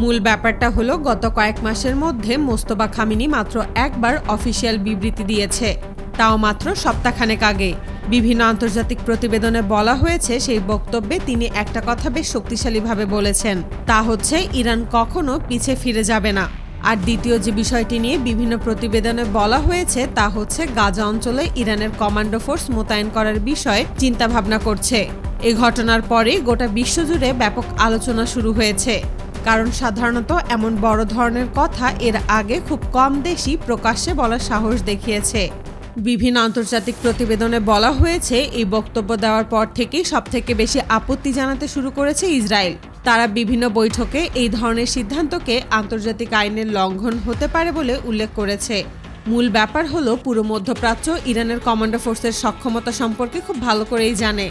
মূল ব্যাপারটা হলো গত কয়েক মাসের মধ্যে মোস্তফা খামেনি মাত্র একবার অফিসিয়াল বিবৃতি দিয়েছে, তাও মাত্র সপ্তাহখানেক আগে। বিভিন্ন আন্তর্জাতিক প্রতিবেদনে বলা হয়েছে সেই বক্তব্যে তিনি একটা কথা বেশ শক্তিশালীভাবে বলেছেন, তা হচ্ছে ইরান কখনো পিছে ফিরে যাবে না। আর দ্বিতীয় যে বিষয়টি নিয়ে বিভিন্ন প্রতিবেদনে বলা হয়েছে তা হচ্ছে গাজা অঞ্চলে ইরানের কমান্ডো ফোর্স মোতায়েন করার বিষয়ে চিন্তাভাবনা করছে। এই ঘটনার পরে গোটা বিশ্বজুড়ে ব্যাপক আলোচনা শুরু হয়েছে, কারণ সাধারণত এমন বড় ধরনের কথা এর আগে খুব কম দেশই প্রকাশ্যে বলার সাহস দেখিয়েছে। বিভিন্ন আন্তর্জাতিক প্রতিবেদনে বলা হয়েছে এই বক্তব্য দেওয়ার পর থেকেই সবথেকে বেশি আপত্তি জানাতে শুরু করেছে ইসরায়েল। তারা বিভিন্ন বৈঠকে এই ধরনের সিদ্ধান্তকে আন্তর্জাতিক আইনের লঙ্ঘন হতে পারে বলে উল্লেখ করেছে। মূল ব্যাপার হলো পুরো মধ্যপ্রাচ্য ইরানের কমান্ডো ফোর্সের সক্ষমতা সম্পর্কে খুব ভালো করেই জানে।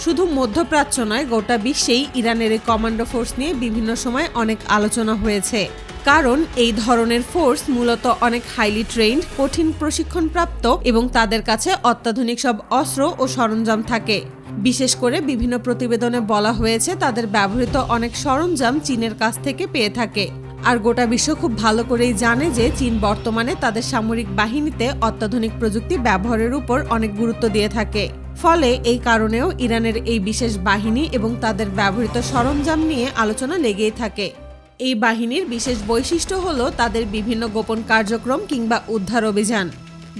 শুধু মধ্যপ্রাচ্য নয়, গোটা বিশ্বেই ইরানের এই কমান্ডো ফোর্স নিয়ে বিভিন্ন সময় অনেক আলোচনা হয়েছে, কারণ এই ধরনের ফোর্স মূলত অনেক হাইলি ট্রেইনড, কঠিন প্রশিক্ষণপ্রাপ্ত এবং তাদের কাছে অত্যাধুনিক সব অস্ত্র ও সরঞ্জাম থাকে। বিশেষ করে বিভিন্ন প্রতিবেদনে বলা হয়েছে তাদের ব্যবহৃত অনেক সরঞ্জাম চীনের কাছ থেকে পেয়ে থাকে। আর গোটা বিশ্ব খুব ভালো করেই জানে যে চীন বর্তমানে তাদের সামরিক বাহিনীতে অত্যাধুনিক প্রযুক্তি ব্যবহারের উপর অনেক গুরুত্ব দিয়ে থাকে। ফলে এই কারণেও ইরানের এই বিশেষ বাহিনী এবং তাদের ব্যবহৃত সরঞ্জাম নিয়ে আলোচনা লেগেই থাকে। এই বাহিনীর বিশেষ বৈশিষ্ট্য হলো তাদের বিভিন্ন গোপন কার্যক্রম কিংবা উদ্ধার অভিযান।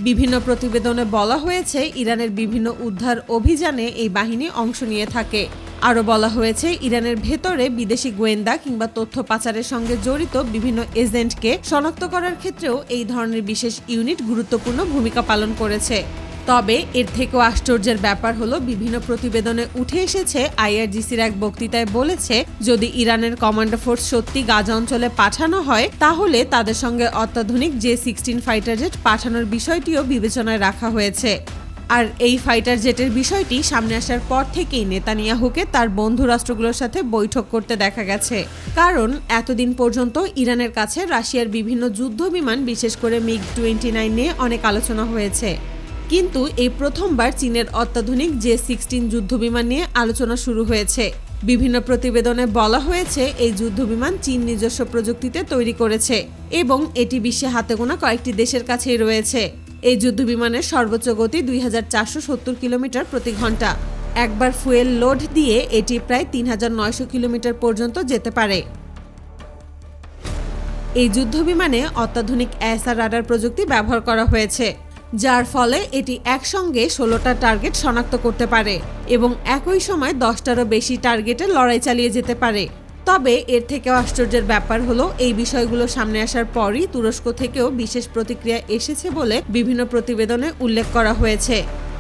বিভিন্ন প্রতিবেদনে বলা হয়েছে ইরানের বিভিন্ন উদ্ধার অভিযানে এই বাহিনী অংশ নিয়ে থাকে। আরও বলা হয়েছে ইরানের ভেতরে বিদেশি গোয়েন্দা কিংবা তথ্য পাচারের সঙ্গে জড়িত বিভিন্ন এজেন্টকে শনাক্ত করার ক্ষেত্রেও এই ধরনের বিশেষ ইউনিট গুরুত্বপূর্ণ ভূমিকা পালন করেছে। তবে এর থেকেও আশ্চর্যের ব্যাপার হলো বিভিন্ন প্রতিবেদনে উঠে এসেছে আইআরজিসির এক বক্তৃতায় বলেছে যদি ইরানের কমান্ডো ফোর্স সত্যি গাজা অঞ্চলে পাঠানো হয় তাহলে তাদের সঙ্গে অত্যাধুনিক J-16 ফাইটার জেট পাঠানোর বিষয়টিও বিবেচনায় রাখা হয়েছে। আর এই ফাইটার জেটের বিষয়টি সামনে আসার পর থেকেই নেতানিয়াহুকে তার বন্ধু রাষ্ট্রগুলোর সাথে বৈঠক করতে দেখা গেছে, কারণ এতদিন পর্যন্ত ইরানের কাছে রাশিয়ার বিভিন্ন যুদ্ধ বিমান, বিশেষ করে MiG-29 নিয়ে অনেক আলোচনা হয়েছে। কিন্তু এই প্রথমবার চীনের অত্যাধুনিক J-16 যুদ্ধবিমান নিয়ে আলোচনা শুরু হয়েছে। বিভিন্ন প্রতিবেদনে বলা হয়েছে এই যুদ্ধবিমান চীন নিজস্ব প্রযুক্তিতে তৈরি করেছে এবং এটি বিশ্বে হাতে গোনা কয়েকটি দেশের কাছেই রয়েছে। এই যুদ্ধবিমানের সর্বোচ্চ গতি 2470 কিলোমিটার প্রতি ঘন্টা। একবার ফুয়েল লোড দিয়ে এটি প্রায় 3900 কিলোমিটার পর্যন্ত যেতে পারে। এই যুদ্ধবিমানে অত্যাধুনিক AESA রাডার প্রযুক্তি ব্যবহার করা হয়েছে, যার ফলে এটি একসঙ্গে 16টা টার্গেট শনাক্ত করতে পারে এবং একই সময় 10টারও বেশি টার্গেটে লড়াই চালিয়ে যেতে পারে। তবে এর থেকেও আশ্চর্যের ব্যাপার হলো এই বিষয়গুলো সামনে আসার পরই তুরস্ক থেকেও বিশেষ প্রতিক্রিয়া এসেছে বলে বিভিন্ন প্রতিবেদনে উল্লেখ করা হয়েছে।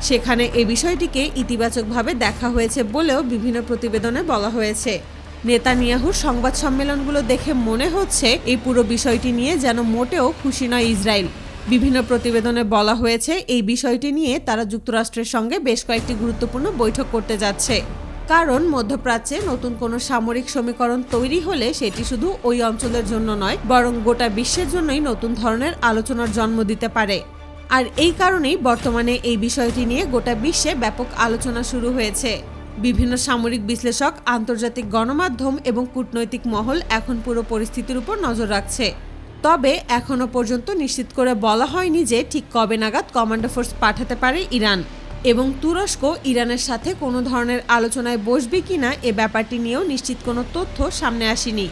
সেখানে এই বিষয়টিকে ইতিবাচকভাবে দেখা হয়েছে বলেও বিভিন্ন প্রতিবেদনে বলা হয়েছে। নেতানিয়াহুর সংবাদ সম্মেলনগুলো দেখে মনে হচ্ছে এই পুরো বিষয়টি নিয়ে যেন মোটেও খুশি নয় ইসরায়েল। বিভিন্ন প্রতিবেদনে বলা হয়েছে এই বিষয়টি নিয়ে তারা যুক্তরাষ্ট্রের সঙ্গে বেশ কয়েকটি গুরুত্বপূর্ণ বৈঠক করতে যাচ্ছে, কারণ মধ্যপ্রাচ্যে নতুন কোনো সামরিক সমীকরণ তৈরি হলে সেটি শুধু ওই অঞ্চলের জন্য নয়, বরং গোটা বিশ্বের জন্যই নতুন ধরনের আলোচনার জন্ম দিতে পারে। আর এই কারণেই বর্তমানে এই বিষয়টি নিয়ে গোটা বিশ্বে ব্যাপক আলোচনা শুরু হয়েছে। বিভিন্ন সামরিক বিশ্লেষক, আন্তর্জাতিক গণমাধ্যম এবং কূটনৈতিক মহল এখন পুরো পরিস্থিতির উপর নজর রাখছে। তবে এখনো পর্যন্ত নিশ্চিত করে বলা হয়নি যে ঠিক কবে নাগাদ কমান্ডো ফোর্স পাঠাতে পারে ইরান, এবং তুরস্ক ইরানের সাথে কোনো ধরনের আলোচনায় বসবে কিনা এ ব্যাপারটি নিয়েও নিশ্চিত কোনো তথ্য সামনে আসেনি।